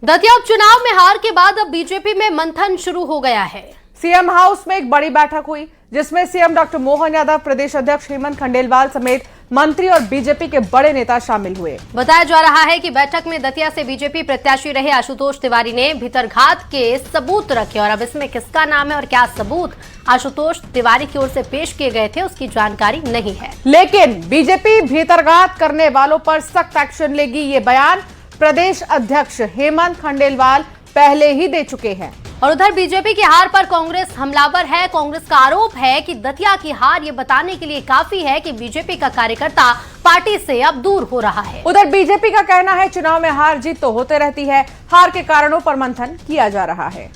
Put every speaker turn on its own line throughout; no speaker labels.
दतिया उपचुनाव में हार के बाद अब बीजेपी में मंथन शुरू हो गया है।
सीएम हाउस में एक बड़ी बैठक हुई जिसमें सीएम डॉक्टर मोहन यादव, प्रदेश अध्यक्ष हेमंत खंडेलवाल समेत मंत्री और बीजेपी के बड़े नेता शामिल हुए।
बताया जा रहा है कि बैठक में दतिया से बीजेपी प्रत्याशी रहे आशुतोष तिवारी ने भीतरघात के सबूत रखे और अब इसमें किसका नाम है और क्या सबूत आशुतोष तिवारी की ओर से पेश किए गए थे उसकी जानकारी नहीं है।
लेकिन बीजेपी भीतरघात करने वालों पर सख्त एक्शन लेगी, ये बयान प्रदेश अध्यक्ष हेमंत खंडेलवाल पहले ही दे चुके हैं।
और उधर बीजेपी की हार पर कांग्रेस हमलावर है। कांग्रेस का आरोप है कि दतिया की हार ये बताने के लिए काफी है कि बीजेपी का कार्यकर्ता पार्टी से अब दूर हो रहा है।
उधर बीजेपी का कहना है चुनाव में हार जीत तो होते रहती है, हार के कारणों पर मंथन किया जा रहा है।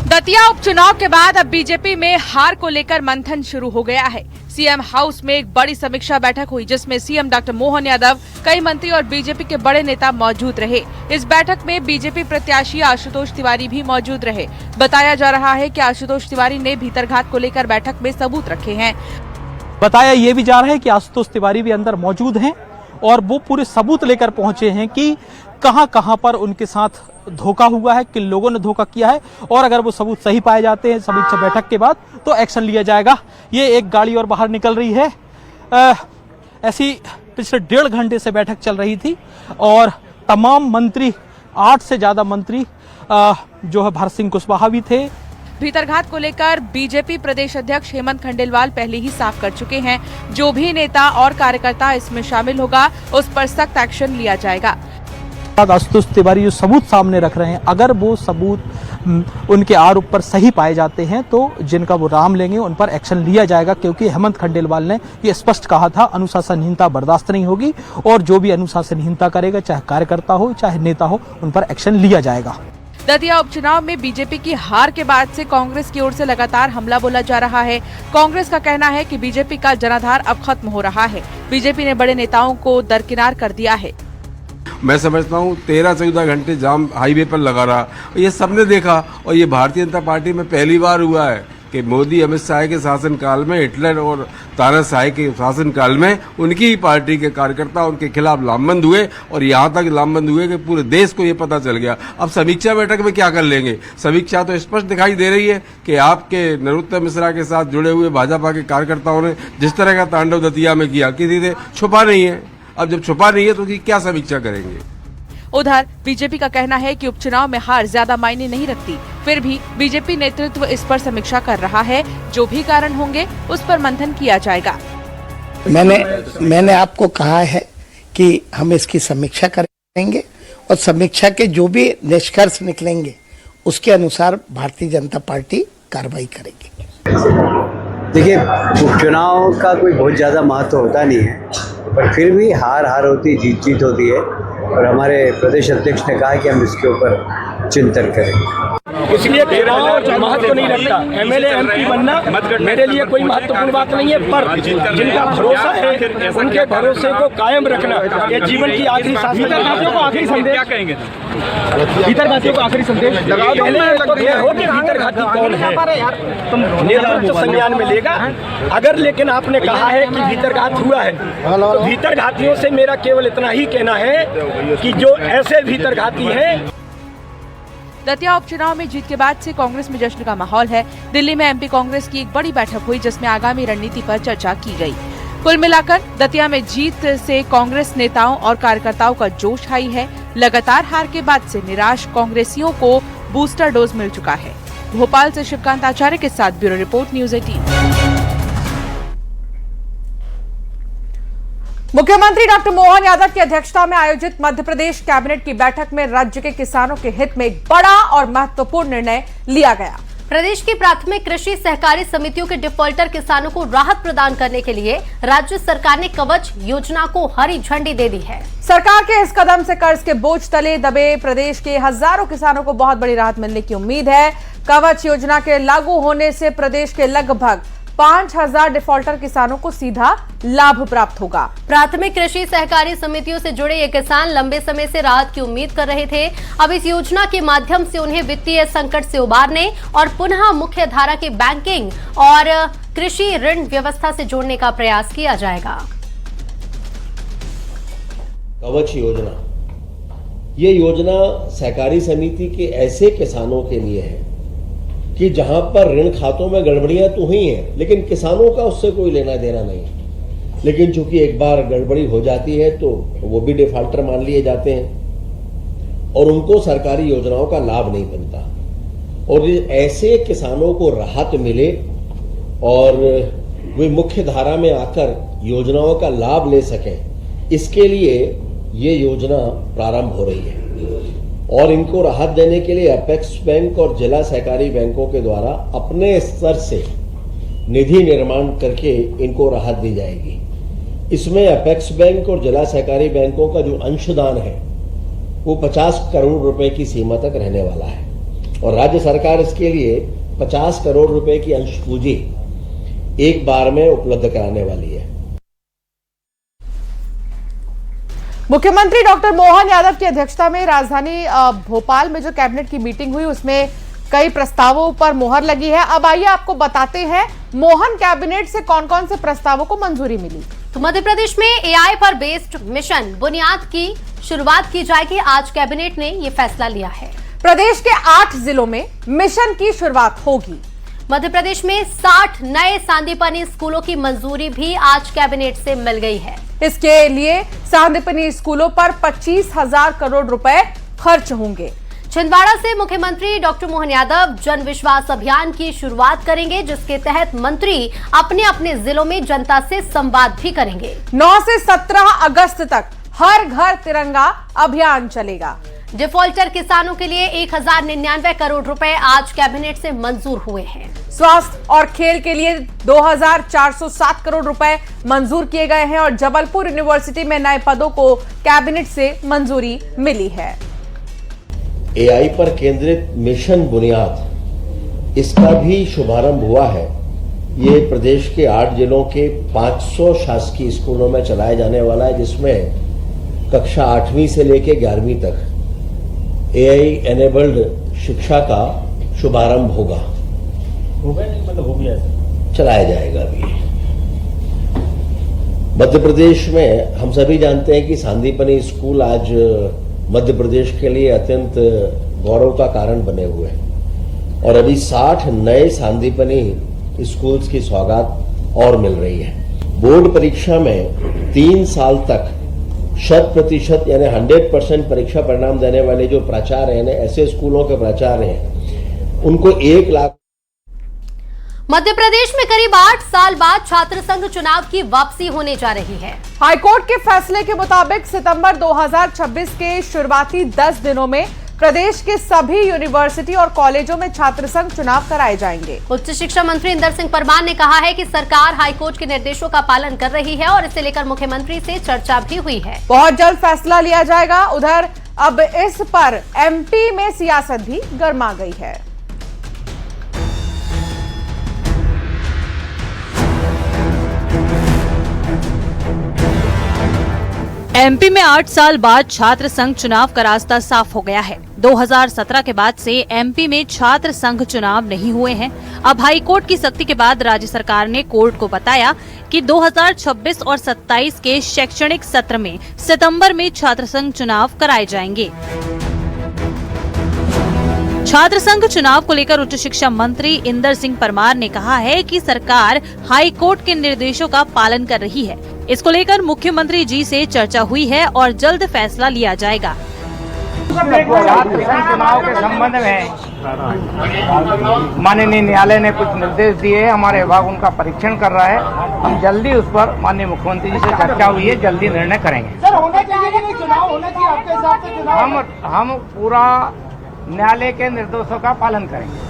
दतिया उपचुनाव के बाद अब बीजेपी में हार को लेकर मंथन शुरू हो गया है। सीएम हाउस में एक बड़ी समीक्षा बैठक हुई जिसमें सीएम डॉक्टर मोहन यादव, कई मंत्री और बीजेपी के बड़े नेता मौजूद रहे। इस बैठक में बीजेपी प्रत्याशी आशुतोष तिवारी भी मौजूद रहे। बताया जा रहा है कि आशुतोष तिवारी ने भीतरघात को लेकर बैठक में सबूत रखे हैं।
बताया ये भी जा रहा है कि आशुतोष तिवारी भी अंदर मौजूद हैं और वो पूरे सबूत लेकर पहुंचे हैं कि कहां पर उनके साथ धोखा हुआ है, किन लोगों ने धोखा किया है और अगर वो सबूत सही पाए जाते हैं समीक्षा बैठक के बाद तो एक्शन लिया जाएगा। ये एक गाड़ी और बाहर निकल रही है। ऐसी पिछले 1.5 घंटे से बैठक चल रही थी और तमाम मंत्री, 8 से ज्यादा मंत्री जो है भरत सिंह कुशवाहा भी थे।
भीतरघात को लेकर बीजेपी प्रदेश अध्यक्ष हेमंत खंडेलवाल पहले ही साफ कर चुके हैं, जो भी नेता और कार्यकर्ता इसमें शामिल होगा उस पर सख्त एक्शन लिया जाएगा।
आशुतोष तिवारी जो सबूत सामने रख रहे हैं, अगर वो सबूत उनके आरोप पर सही पाए जाते हैं तो जिनका वो नाम लेंगे उन पर एक्शन लिया जाएगा, क्योंकि हेमंत खंडेलवाल ने ये स्पष्ट कहा था अनुशासनहीनता बर्दाश्त नहीं होगी और जो भी अनुशासनहीनता करेगा, चाहे कार्यकर्ता हो चाहे नेता हो, उन पर एक्शन लिया जाएगा।
दतिया उपचुनाव में बीजेपी की हार के बाद से कांग्रेस की ओर से लगातार हमला बोला जा रहा है। कांग्रेस का कहना है कि बीजेपी का जनाधार अब खत्म हो रहा है। बीजेपी ने बड़े नेताओं को दरकिनार कर दिया है।
मैं समझता हूँ 13-14 घंटे जाम हाईवे पर लगा रहा, ये सबने देखा और ये भारतीय जनता पार्टी में पहली बार हुआ है कि मोदी अमित शाह के शासनकाल में, हिटलर और तानाशाह के शासनकाल में उनकी ही पार्टी के कार्यकर्ता उनके खिलाफ लामबंद हुए और यहाँ तक लामबंद हुए कि पूरे देश को ये पता चल गया। अब समीक्षा बैठक में क्या कर लेंगे? समीक्षा तो स्पष्ट दिखाई दे रही है कि आपके नरोत्तम मिश्रा के साथ जुड़े हुए भाजपा के कार्यकर्ताओं ने जिस तरह का तांडव दतिया में किया, किसी से छुपा नहीं है। अब जब छुपा नहीं है तो क्या समीक्षा करेंगे?
उधर बीजेपी का कहना है कि उपचुनाव में हार ज्यादा मायने नहीं रखती, फिर भी बीजेपी नेतृत्व इस पर समीक्षा कर रहा है। जो भी कारण होंगे उस पर मंथन किया जाएगा।
मैंने आपको कहा है कि हम इसकी समीक्षा करेंगे और समीक्षा के जो भी निष्कर्ष निकलेंगे उसके अनुसार भारतीय जनता पार्टी कार्रवाई करेगी।
देखिए, उपचुनाव का कोई बहुत ज़्यादा महत्व होता नहीं है, पर फिर भी हार होती, जीत होती है और हमारे प्रदेश अध्यक्ष ने कहा कि हम इसके ऊपर चिंतन करेंगे।
इसलिए महत्व नहीं रखता। एमएलए एमपी बनना मेरे लिए कोई महत्वपूर्ण बात नहीं है, पर जिनका भरोसा है उनके भरोसे को कायम रखना ये जीवन की आखिरी भीतरघातियों को आखिरी संदेश क्या कहेंगे? भीतरघातियों को आखिरी संदेश भीतरघाती कौन है तुम नेतृत्व संज्ञान में लेगा। अगर लेकिन आपने कहा है कि भीतरघात हुआ है तो भीतरघातियों से मेरा केवल इतना ही कहना है कि जो ऐसे भीतरघाती हैं।
दतिया उपचुनाव में जीत के बाद से कांग्रेस में जश्न का माहौल है। दिल्ली में एमपी कांग्रेस की एक बड़ी बैठक हुई जिसमें आगामी रणनीति पर चर्चा की गई। कुल मिलाकर दतिया में जीत से कांग्रेस नेताओं और कार्यकर्ताओं का जोश हाई है। लगातार हार के बाद से निराश कांग्रेसियों को बूस्टर डोज मिल चुका है। भोपाल से शिवकांत आचार्य के साथ ब्यूरो रिपोर्ट, न्यूज़ 18।
मुख्यमंत्री डॉक्टर मोहन यादव की अध्यक्षता में आयोजित मध्य प्रदेश कैबिनेट की बैठक में राज्य के किसानों के हित में एक बड़ा और महत्वपूर्ण निर्णय लिया गया।
प्रदेश की प्राथमिक कृषि सहकारी समितियों के डिफॉल्टर किसानों को राहत प्रदान करने के लिए राज्य सरकार ने कवच योजना को हरी झंडी दे दी है।
सरकार के इस कदम से कर्ज के बोझ तले दबे प्रदेश के हजारों किसानों को बहुत बड़ी राहत मिलने की उम्मीद है। कवच योजना के लागू होने से प्रदेश के लगभग 5000 डिफॉल्टर किसानों को सीधा लाभ प्राप्त होगा।
प्राथमिक कृषि सहकारी समितियों से जुड़े ये किसान लंबे समय से राहत की उम्मीद कर रहे थे। अब इस योजना के माध्यम से उन्हें वित्तीय संकट से उबारने और पुनः मुख्य धारा की बैंकिंग और कृषि ऋण व्यवस्था से जोड़ने का प्रयास किया जाएगा।
कवच योजना, ये योजना सहकारी समिति के ऐसे किसानों के लिए है कि जहां पर ऋण खातों में गड़बड़ियां तो हुई हैं, लेकिन किसानों का उससे कोई लेना देना नहीं। लेकिन चूंकि एक बार गड़बड़ी हो जाती है तो वो भी डिफॉल्टर मान लिए जाते हैं और उनको सरकारी योजनाओं का लाभ नहीं बनता। और ऐसे किसानों को राहत मिले और वे मुख्य धारा में आकर योजनाओं का लाभ ले सकें, इसके लिए ये योजना प्रारंभ हो रही है। और इनको राहत देने के लिए अपेक्स बैंक और जिला सहकारी बैंकों के द्वारा अपने स्तर से निधि निर्माण करके इनको राहत दी जाएगी। इसमें अपेक्स बैंक और जिला सहकारी बैंकों का जो अंशदान है वो 50 करोड़ रुपए की सीमा तक रहने वाला है और राज्य सरकार इसके लिए 50 करोड़ रुपए की अंश पूंजी एक बार में उपलब्ध कराने वाली है।
मुख्यमंत्री डॉक्टर मोहन यादव की अध्यक्षता में राजधानी भोपाल में जो कैबिनेट की मीटिंग हुई उसमें कई प्रस्तावों पर मोहर लगी है। अब आइए आपको बताते हैं मोहन कैबिनेट से कौन कौन से प्रस्तावों को मंजूरी मिली।
तो मध्य प्रदेश में एआई पर बेस्ड मिशन बुनियाद की शुरुआत की जाएगी। आज कैबिनेट ने ये फैसला लिया है।
प्रदेश के 8 जिलों में मिशन की शुरुआत होगी।
मध्य प्रदेश में 60 नए सांदीपनी स्कूलों की मंजूरी भी आज कैबिनेट से मिल गई है।
इसके लिए सांदीपनी स्कूलों पर 25,000 करोड़ रुपए खर्च होंगे।
छिंदवाड़ा से मुख्यमंत्री डॉक्टर मोहन यादव जन विश्वास अभियान की शुरुआत करेंगे, जिसके तहत मंत्री अपने अपने जिलों में जनता से संवाद भी करेंगे।
9 से 17 अगस्त तक हर घर तिरंगा अभियान चलेगा।
डिफॉल्टर किसानों के लिए 1099 करोड़ रुपए आज कैबिनेट से मंजूर हुए हैं।
स्वास्थ्य और खेल के लिए 2407 करोड़ रुपए मंजूर किए गए हैं और जबलपुर यूनिवर्सिटी में नए पदों को कैबिनेट से मंजूरी मिली है।
एआई पर केंद्रित मिशन बुनियाद, इसका भी शुभारंभ हुआ है। ये प्रदेश के 8 जिलों के 500 शासकीय स्कूलों में चलाया जाने वाला है, जिसमें कक्षा 8वीं से लेकर 11वीं तक एआई एनेबल्ड शिक्षा का शुभारंभ होगा। चलाया जाएगा अभी। मध्य प्रदेश में हम सभी जानते हैं कि सांदीपनी स्कूल आज मध्य प्रदेश के लिए अत्यंत गौरव का कारण बने हुए हैं और अभी 60 नए सांदीपनी स्कूल्स की सौगात और मिल रही है। बोर्ड परीक्षा में 3 साल तक 100% यानी 100% परीक्षा परिणाम देने वाले जो प्राचार्य हैं, ऐसे स्कूलों के प्राचार्य हैं, उनको 1 लाख।
मध्य प्रदेश में करीब 8 साल बाद छात्र संघ चुनाव की वापसी होने जा रही है।
हाईकोर्ट के फैसले के मुताबिक सितंबर 2026 के शुरुआती 10 दिनों में प्रदेश के सभी यूनिवर्सिटी और कॉलेजों में छात्र संघ चुनाव कराए जाएंगे।
उच्च शिक्षा मंत्री इंदर सिंह परमार ने कहा है कि सरकार हाईकोर्ट के निर्देशों का पालन कर रही है और इसे लेकर मुख्यमंत्री से चर्चा भी हुई है।
बहुत जल्द फैसला लिया जाएगा। उधर अब इस पर एमपी में सियासत भी गर्मा गई है।
एमपी में 8 साल बाद छात्र संघ चुनाव का रास्ता साफ हो गया है। 2017 के बाद से एमपी में छात्र संघ चुनाव नहीं हुए हैं। अब हाईकोर्ट की सख्ती के बाद राज्य सरकार ने कोर्ट को बताया कि 2026 और 27 के शैक्षणिक सत्र में सितंबर में छात्र संघ चुनाव कराए जाएंगे। छात्र संघ चुनाव को लेकर उच्च शिक्षा मंत्री इंदर सिंह परमार ने कहा है कि सरकार हाईकोर्ट के निर्देशों का पालन कर रही है। इसको लेकर मुख्यमंत्री जी से चर्चा हुई है और जल्द फैसला लिया जाएगा।
छात्र संघ चुनाव के संबंध में माननीय न्यायालय ने कुछ निर्देश दिए। हमारे विभाग उनका परीक्षण कर रहा है। हम जल्दी उस पर माननीय मुख्यमंत्री जी से चर्चा हुई है, जल्दी निर्णय करेंगे।
सर, होना चाहिए कि चुनाव होना चाहिए आपके हिसाब से? चुनाव
हम पूरा न्यायालय के निर्देशों का पालन करेंगे।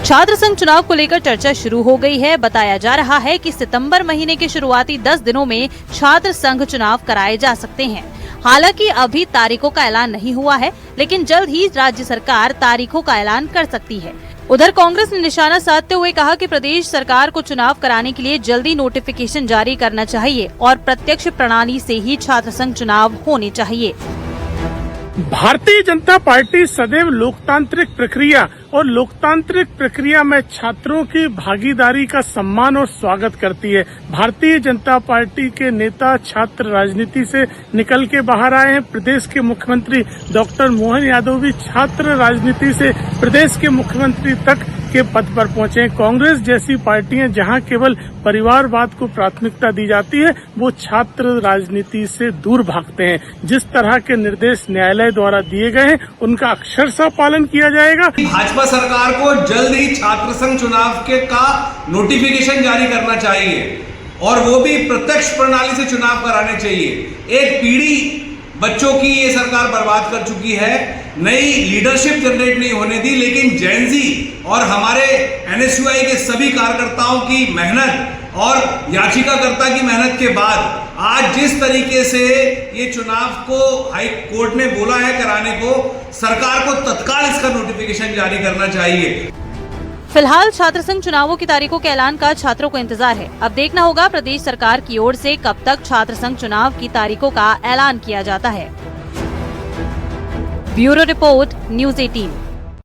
छात्र संघ चुनाव को लेकर चर्चा शुरू हो गई है। बताया जा रहा है कि सितंबर महीने के शुरुआती 10 दिनों में छात्र संघ चुनाव कराए जा सकते हैं। हालांकि अभी तारीखों का ऐलान नहीं हुआ है, लेकिन जल्द ही राज्य सरकार तारीखों का ऐलान कर सकती है। उधर कांग्रेस ने निशाना साधते हुए कहा कि प्रदेश सरकार को चुनाव कराने के लिए जल्दी नोटिफिकेशन जारी करना चाहिए और प्रत्यक्ष प्रणाली से ही छात्र संघ चुनाव होने चाहिए।
भारतीय जनता पार्टी सदैव लोकतांत्रिक प्रक्रिया और लोकतांत्रिक प्रक्रिया में छात्रों की भागीदारी का सम्मान और स्वागत करती है। भारतीय जनता पार्टी के नेता छात्र राजनीति से निकल के बाहर आए हैं। प्रदेश के मुख्यमंत्री डॉक्टर मोहन यादव भी छात्र राजनीति से प्रदेश के मुख्यमंत्री तक के पद पर पहुंचे। कांग्रेस जैसी पार्टियां जहां केवल परिवारवाद को प्राथमिकता दी जाती है, वो छात्र राजनीति से दूर भागते हैं। जिस तरह के निर्देश न्यायालय द्वारा दिए गए हैं, उनका अक्षरशः पालन किया जाएगा।
भाजपा सरकार को जल्द ही छात्र संघ चुनाव का नोटिफिकेशन जारी करना चाहिए और वो भी प्रत्यक्ष प्रणाली से चुनाव कराने चाहिए। एक पीढ़ी बच्चों की ये सरकार बर्बाद कर चुकी है, नई लीडरशिप जनरेट नहीं होने दी, लेकिन जैनजी और हमारे एनएसयूआई के सभी कार्यकर्ताओं की मेहनत और याचिकाकर्ता की मेहनत के बाद आज जिस तरीके से ये चुनाव को हाई कोर्ट ने बोला है कराने को, सरकार को तत्काल इसका नोटिफिकेशन जारी करना चाहिए।
फिलहाल छात्र संघ चुनावों की तारीखों के ऐलान का छात्रों को इंतजार है। अब देखना होगा प्रदेश सरकार की ओर से कब तक छात्र संघ चुनाव की तारीखों का ऐलान किया जाता है। Bureau report, news 18।